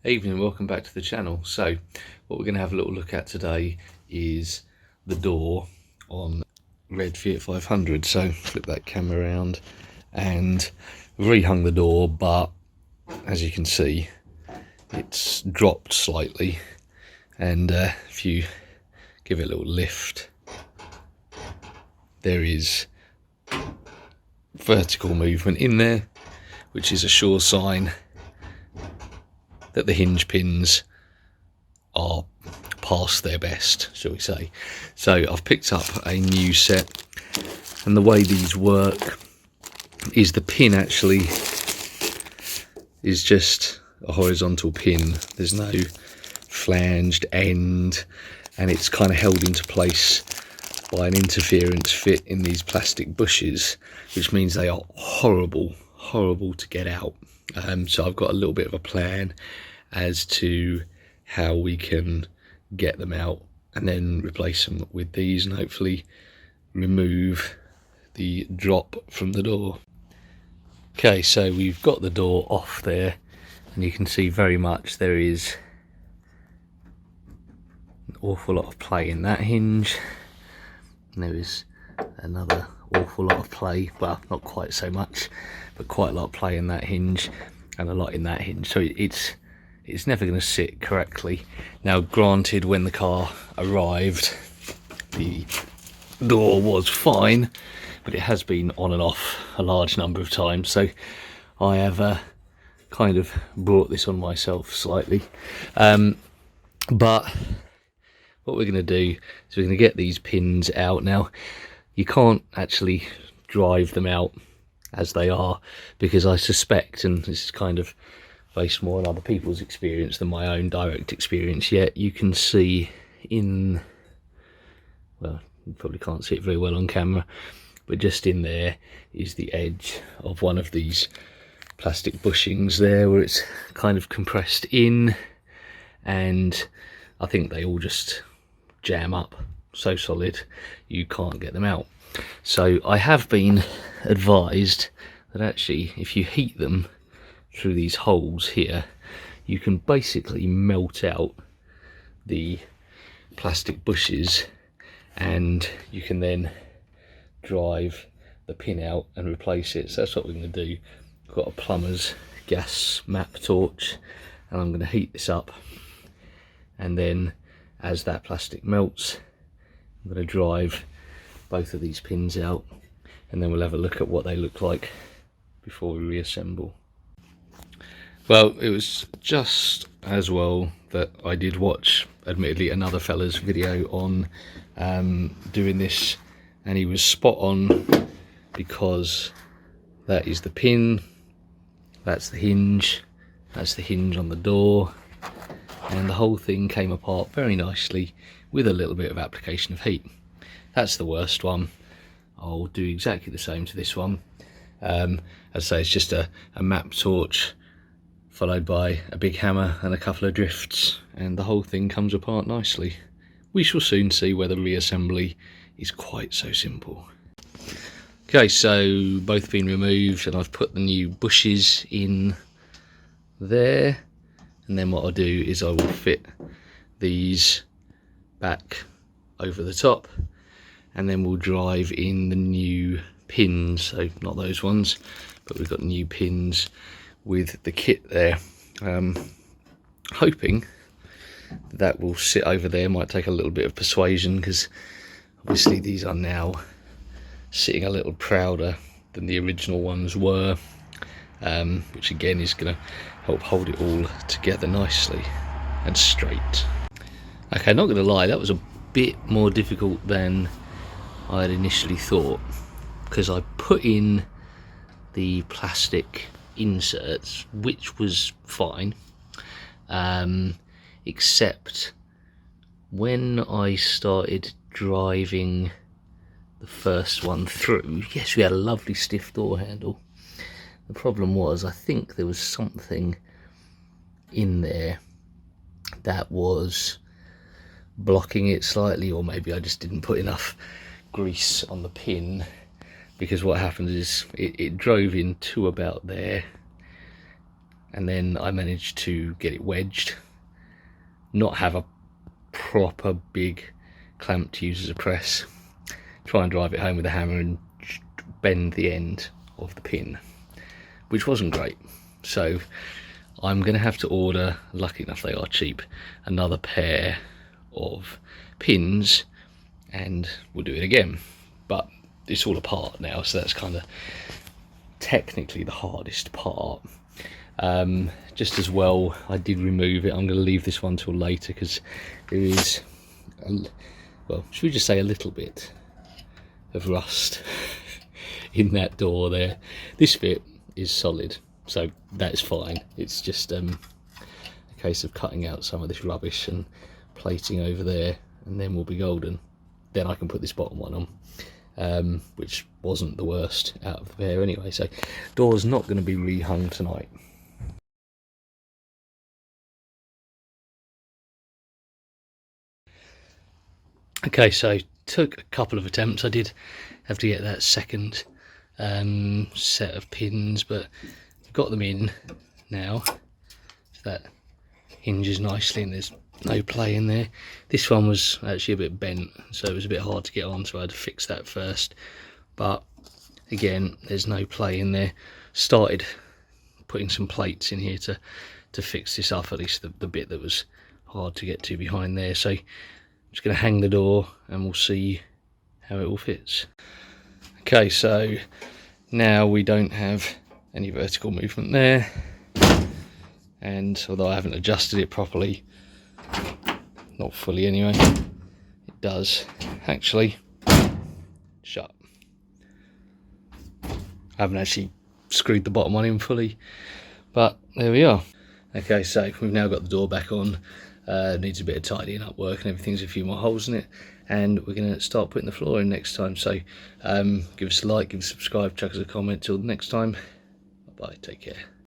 Evening, welcome back to the channel. So what we're going to have a little look at today is the door on red Fiat 500. So flip that camera around, and rehung the door, but as you can see it's dropped slightly, and if you give it a little lift, there is vertical movement in there, which is a sure sign that the hinge pins are past their best, shall we say. So I've picked up a new set, and the way these work is the pin actually is just a horizontal pin. There's no flanged end, and it's kind of held into place by an interference fit in these plastic bushes, which means they are horrible to get out. So I've got a little bit of a plan as to how we can get them out and then replace them with these, and hopefully remove the drop from the door. Okay, so we've got the door off there, and you can see very much there is an awful lot of play in that hinge, and there is another awful lot of play, well, not quite so much, but quite a lot of play in that hinge and a lot in that hinge. So it's never going to sit correctly. Now granted, when the car arrived the door was fine, but it has been on and off a large number of times, so I have kind of brought this on myself slightly. But what we're going to do is we're going to get these pins out. Now you can't actually drive them out as they are, because I suspect, and this is kind of based more on other people's experience than my own direct experience, yet you can see in, well, you probably can't see it very well on camera, but just in there is the edge of one of these plastic bushings there, where it's kind of compressed in, and I think they all just jam up so solid you can't get them out. So I have been advised that actually if you heat them through these holes here, you can basically melt out the plastic bushes, and you can then drive the pin out and replace it. So that's what we're going to do. I've got a plumber's gas map torch, and I'm going to heat this up, and then as that plastic melts, I'm going to drive both of these pins out, and then we'll have a look at what they look like before we reassemble. Well, it was just as well that I did watch, admittedly, another fella's video on doing this, and he was spot on, because that is the pin, that's the hinge on the door, and the whole thing came apart very nicely with a little bit of application of heat. That's the worst one. I'll do exactly the same to this one. As I say, it's just a map torch followed by a big hammer and a couple of drifts, and the whole thing comes apart nicely. We shall soon see whether reassembly is quite so simple. Okay, so both been removed, and I've put the new bushes in there, and then what I'll do is I will fit these back over the top, and then we'll drive in the new pins. So not those ones, but we've got new pins with the kit there. Hoping that will sit over there. Might take a little bit of persuasion, because obviously these are now sitting a little prouder than the original ones were, which again is going to help hold it all together nicely and straight. Okay, not going to lie, that was a bit more difficult than I had initially thought, because I put in the plastic inserts, which was fine, except when I started driving the first one through, yes, we had a lovely stiff door handle. The problem was, I think there was something in there that was blocking it slightly, or maybe I just didn't put enough grease on the pin, because what happens is it drove in to about there, and then I managed to get it wedged, not have a proper big clamp to use as a press, try and drive it home with a hammer and bend the end of the pin, which wasn't great. So I'm going to have to order, lucky enough they are cheap, another pair of pins, and we'll do it again. But it's all apart now, so that's kind of technically the hardest part. Just as well, I did remove it. I'm going to leave this one till later because there is, well, should we just say a little bit of rust in that door there. This bit is solid, so that's fine. It's just a case of cutting out some of this rubbish and plating over there, and then we'll be golden. Then I can put this bottom one on, which wasn't the worst out of the pair anyway. So door's not going to be rehung tonight. Okay, so took a couple of attempts. I did have to get that second set of pins, but got them in now. That hinges nicely and there's no play in there. This one was actually a bit bent, so it was a bit hard to get on, so I had to fix that first. But again, there's no play in there. Started putting some plates in here to fix this up, at least the bit that was hard to get to behind there. So just going to hang the door and we'll see how it all fits. Okay, so now we don't have any vertical movement there, and although I haven't adjusted it properly, not fully anyway, it does actually shut. I haven't actually screwed the bottom one in fully, but there we are. Okay, so we've now got the door back on. Needs a bit of tidying up work and everything's a few more holes in it, and we're going to start putting the floor in next time. So give us a like, give us a subscribe, chuck us a comment. Till next time, bye, take care.